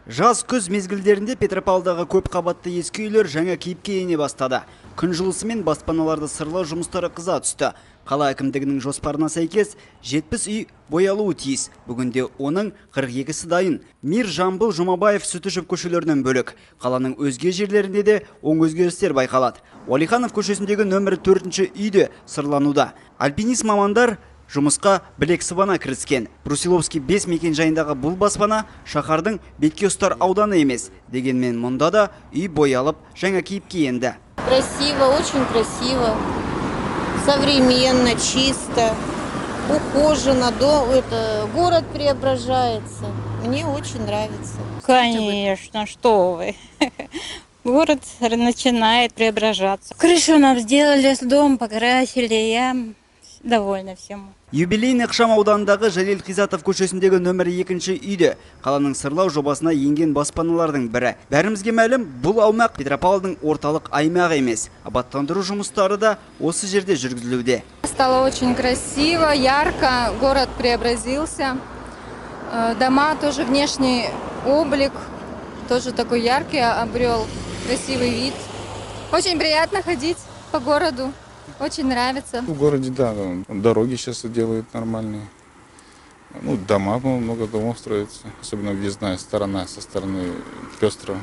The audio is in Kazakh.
Жаз күз мезгілдерінде Петропавлдағы көп қабатты ескі үйлер жаңа кейіпке ене бастады. Күн жылысымен баспаналарды сырлау жұмыстары қыза түсті. Қала әкімдігінің жоспарына сәйкес 70 үй боялуы тиіс. Бүгінде оның 42-сі дайын. Мир, Жамбыл, Жұмабаев, Сүтішев көшелерінен бөлік. Қаланың өзге жерлерінде де оң өзгерістер байқалады. Уәлиханов көшесіндегі нөмірі 4-ші үйде сырлануда. Альпинист мамандар жұмысқа білек сыбана кіріскен. Брусиловский 5 мекен жайындағы бұл баспана шаһардың бетке ұстар ауданы емес. Дегенмен мұнда да үй боялып жаңа кейіпке енді. Красиво, очень красиво, современно, чисто, ухоженно, город преображается. Мне очень нравится. Конечно, что вы. Город начинает преображаться. Крышу нам сделали, дом покрасили, я довольна всему. Юбилейный ықшам ауданындағы Жалел Қизатов көшесіндегі нөмірі 2-ші үйде қаланың сырлау жобасына енген баспаналардың бірі. Бәрімізге мәлім, бұл аумақ Петропавлдың орталық аймағы емес. Абаттандыру жұмыстары да осы жерде жүргізілуде. Стало очень красиво, ярко, город преобразился. Дома тоже, внешний облик тоже такой яркий обрел, красивый вид. Очень приятно ходить по городу. Очень нравится. В городе, да, дороги сейчас делают нормальные. Дома, много домов строится. Особенно въездная сторона со стороны Пестрого.